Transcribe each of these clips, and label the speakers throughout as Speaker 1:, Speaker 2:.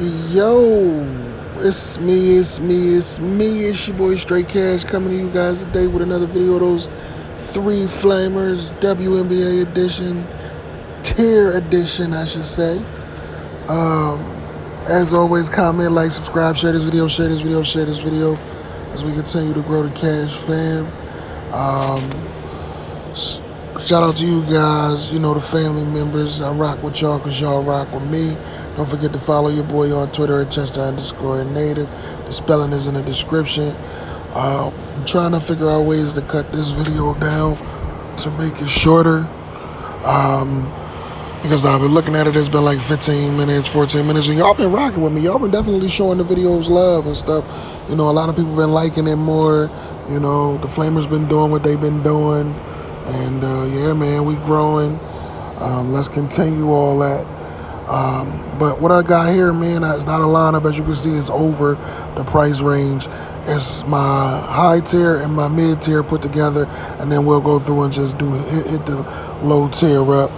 Speaker 1: Yo, it's your boy Straight Cash coming to you guys today with another video of those three flamers, WNBA edition, tier edition, I should say. Um, as always, comment, like, subscribe, share this video as we continue to grow the Cash fam. Um, Shout out to you guys, the family members. I rock with y'all because y'all rock with me. Don't forget to follow your boy on Twitter at Chester_native. The spelling is in the description. I'm trying to figure out ways to cut this video down to make it shorter. Because I've been looking at it, it's been like 15 minutes, 14 minutes, and y'all been rocking with me. Y'all been definitely showing the videos love and stuff. A lot of people been liking it more. The Flamers been doing what they've been doing. And yeah, man, we growing. Let's continue all that. But what I got here, man, it's not a lineup. As you can see, it's over the price range. It's my high tier and my mid tier put together, and then we'll go through and just hit the low tier up,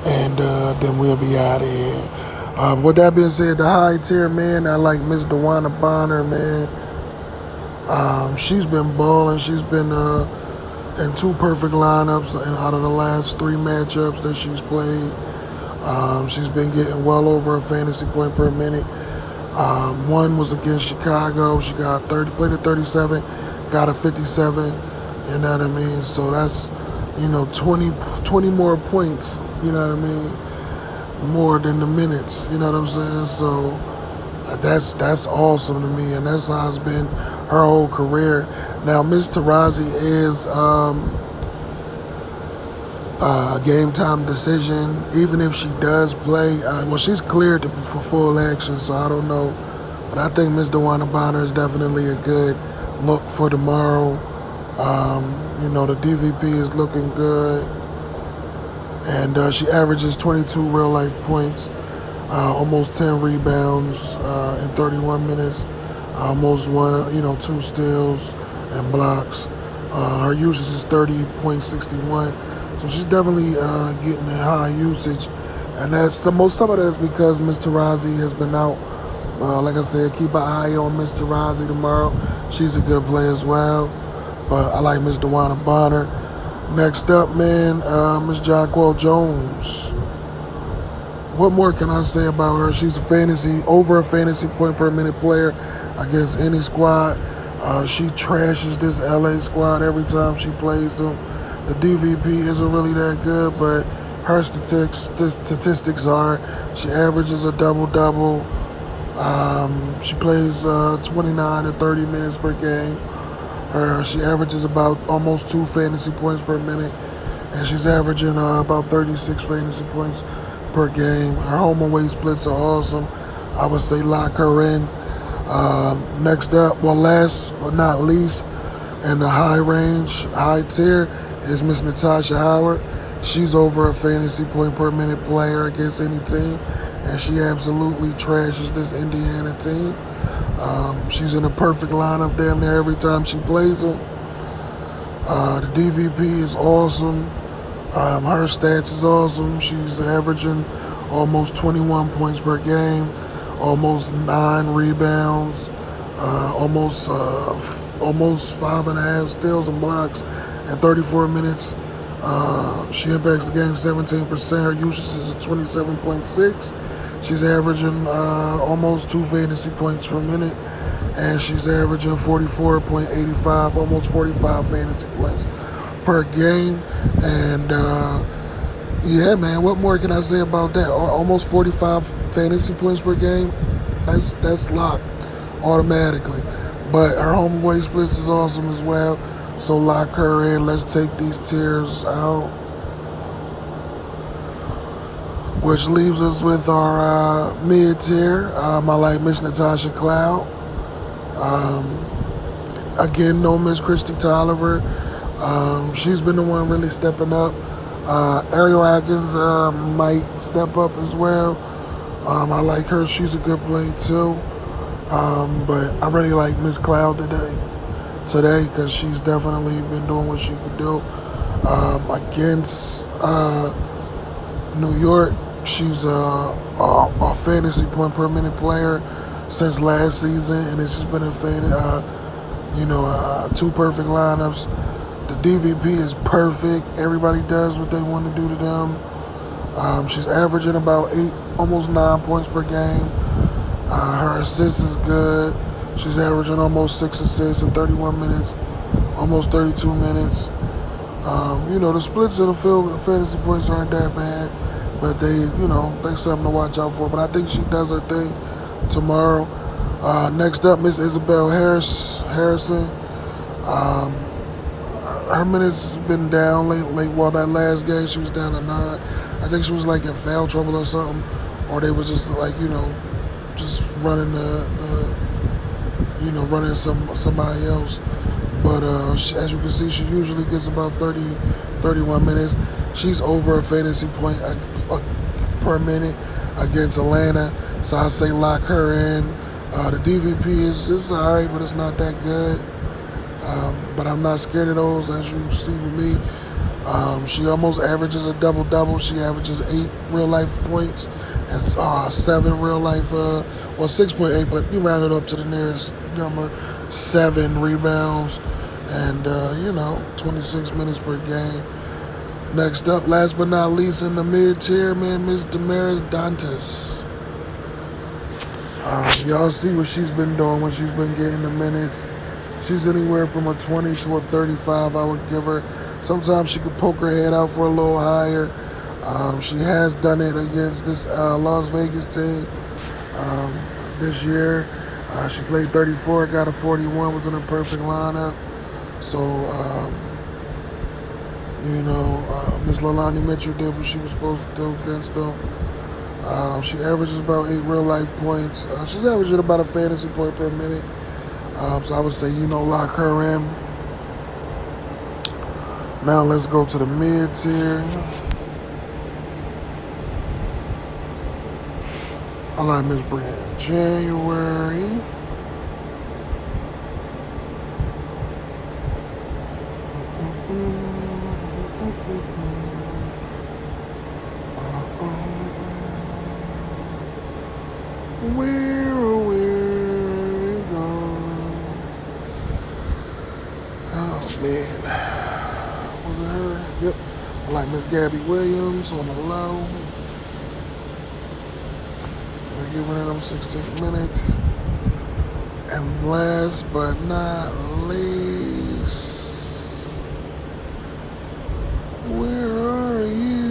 Speaker 1: and then we'll be out of here. With that being said, the high tier, man, I like Miss DeWanna Bonner, man. She's been balling. She's been in two perfect lineups out of the last three matchups that she's played. She's been getting well over a fantasy point per minute. One was against Chicago. She got 30, played at 37, got a 57. You know what I mean? So that's 20 more points. You know what I mean? More than the minutes. You know what I'm saying? So that's awesome to me, and that's how it's been her whole career. Now, Miss Taurasi is a game time decision. Even if she does play, she's cleared for full action, so I don't know. But I think Miss DeWanna Bonner is definitely a good look for tomorrow. The DVP is looking good, and she averages 22 real life points, almost 10 rebounds in 31 minutes, almost two steals and blocks. Her usage is 30.61, so she's definitely getting a high usage, and some of that is because Miss Taurasi has been out. Like I said, keep an eye on Miss Taurasi tomorrow. She's a good player as well, but I like Miss DeWanna Bonner. Next up, man, Miss Jonquel Jones. What more can I say about her? She's over a fantasy point per minute player against any squad. She trashes this LA squad every time she plays them. The DVP isn't really that good, but her statistics are she averages a double-double. She plays 29 to 30 minutes per game. She averages about almost 2 fantasy points per minute, and she's averaging about 36 fantasy points per game. Her home and away splits are awesome. I would say lock her in. Next up, last but not least, in the high tier, is Miss Natasha Howard. She's over a fantasy point per minute player against any team, and she absolutely trashes this Indiana team. She's in a perfect lineup damn near every time she plays them. The DVP is awesome. Her stats is awesome. She's averaging almost 21 points per game, almost 9 rebounds, almost 5.5 steals and blocks in 34 minutes. She impacts the game 17%. Her usage is 27.6. She's averaging almost 2 fantasy points per minute, and she's averaging 44.85, almost 45 fantasy points per game. And yeah, man, what more can I say about that? Almost 45 fantasy points per game. That's locked automatically. But her home away splits is awesome as well. So lock her in. Let's take these tiers out, which leaves us with our mid tier. I like Miss Natasha Cloud. Again, no Miss Christy Tolliver. She's been the one really stepping up. Ariel Atkins might step up as well. I like her. She's a good play too. But I really like Miss Cloud today because she's definitely been doing what she could do. Against New York, She's a fantasy point per minute player since last season, and it's just been a two perfect lineups. The DVP is perfect. Everybody does what they want to do to them. She's averaging about 8, almost 9 points per game. Her assist is good. She's averaging almost 6 assists in 31 minutes, almost 32 minutes. The splits in the field, fantasy points aren't that bad, but they're something to watch out for. But I think she does her thing tomorrow. Next up, Miss Isabel Harrison. Um, Her minutes been down late. Well, that last game she was down to 9. I think she was like in foul trouble or something, or they was just like just running running somebody else. But as you can see, she usually gets about 30, 31 minutes. She's over a fantasy point per minute against Atlanta, so I say lock her in. The DVP is all right, but it's not that good. But I'm not scared of those, as you see with me. She almost averages a double-double. She averages 8 real-life points and 7 real-life, 6.8, but you round it up to the nearest number, 7 rebounds, and, 26 minutes per game. Next up, last but not least, in the mid-tier, man, Miss Damaris Dantas. Y'all see what she's been doing when she's been getting the minutes. She's anywhere from a 20 to a 35, I would give her. Sometimes she could poke her head out for a little higher. She has done it against this Las Vegas team this year. She played 34, got a 41, was in a perfect lineup. So, Miss Lalani Mitchell did what she was supposed to do against them. She averages about 8 real-life points. She's averaging about a fantasy point per minute. So I would say, lock her in. Now let's go to the mid-tier. I like Miss Brianna January. Where you gone? Oh man, was it her? Yep. I like Miss Gabby Williams on the low. We're giving her them 16 minutes. And last but not least, where are you?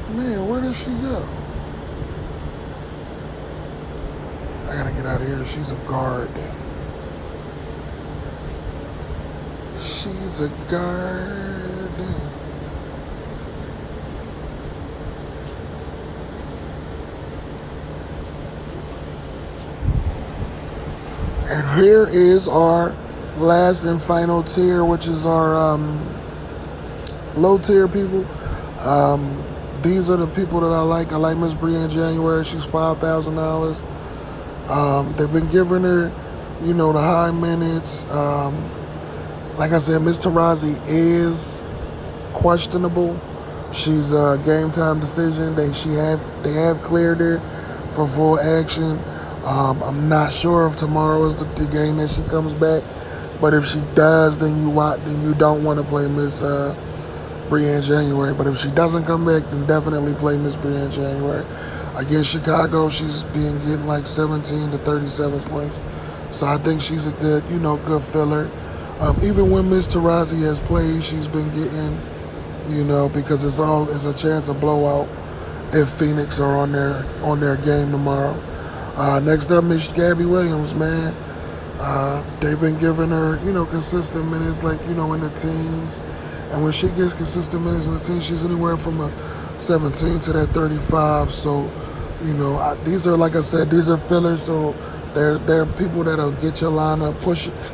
Speaker 1: Man, where did she go? I gotta get out of here. She's a guard. She's a guard. And here is our last and final tier, which is our low tier people. These are the people that I like. I like Miss Brianna January. She's $5,000. They've been giving her, the high minutes. Like I said, Miss Tarazi is questionable. She's a game time decision. They have cleared her for full action. I'm not sure if tomorrow is the game that she comes back, but if she does, then you don't want to play Miss Brianna January. But if she doesn't come back, then definitely play Miss Brianna January. Against Chicago, she's been getting like 17 to 37 points. So I think she's a good filler. Even when Miss Tarazi has played, she's been getting, because it's a chance of blowout if Phoenix are on their game tomorrow. Next up, Miss Gabby Williams, man. They've been giving her, consistent minutes, like, in the teens. And when she gets consistent minutes in the teens, she's anywhere from a 17 to that 35. So, these are, like I said, these are fillers. So they're people that'll get your lineup,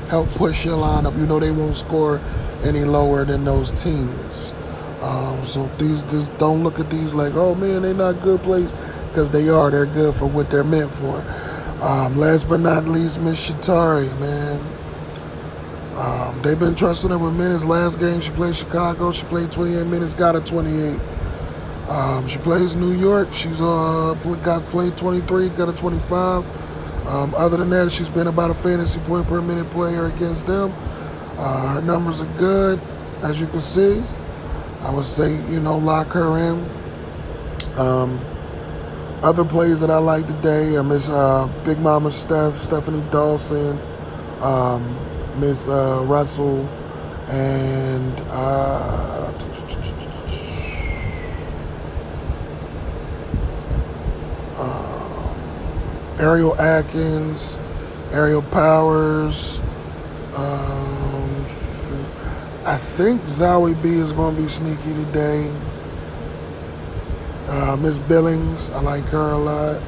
Speaker 1: help push your lineup. They won't score any lower than those teams. So just don't look at these like, oh man, they're not good plays, because they are. They're good for what they're meant for. Last but not least, Miss Shatari, man. They've been trusting her with minutes. Last game she played Chicago. She played 28 minutes, got a 28. She plays New York. She's got played 23, got a 25. Other than that, she's been about a fantasy point per minute player against them. Her numbers are good, as you can see. I would say, lock her in. Other players that I like today are Miss Big Mama Stephanie Dawson, Miss Russell, and Ariel Atkins, Ariel Powers. I think Zowie B is going to be sneaky today. Miss Billings, I like her a lot.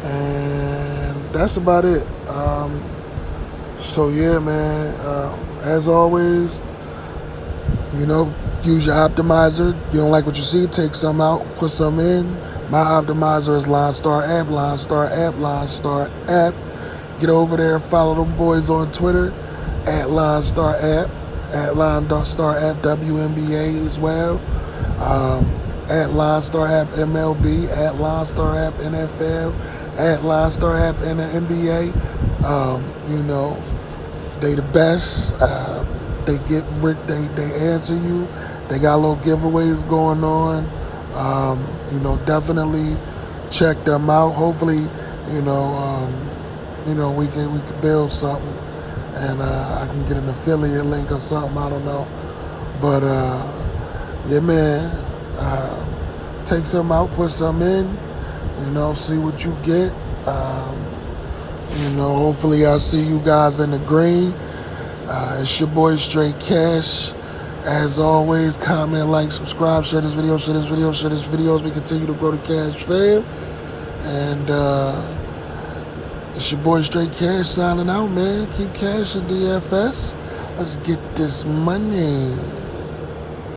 Speaker 1: And that's about it. So yeah, man, as always, use your optimizer. You don't like what you see, take some out, put some in. My optimizer is LineStar app, LineStar app, LineStar app. Get over there, follow them boys on Twitter at LineStar app, at LineStar app WNBA as well, at LineStar app MLB, at LineStar app NFL, at LineStar app in the NBA. They the best. They answer you. They got little giveaways going on. Definitely check them out. Hopefully, we can build something, and I can get an affiliate link or something. I don't know, but yeah, man. Take some out, put some in. See what you get. Hopefully I see you guys in the green. It's your boy Straight Cash. As always, comment, like, subscribe, share this video, share this video, share this video as we continue to grow the Cash fam. And it's your boy Straight Cash signing out, man. Keep cash in DFS. Let's get this money.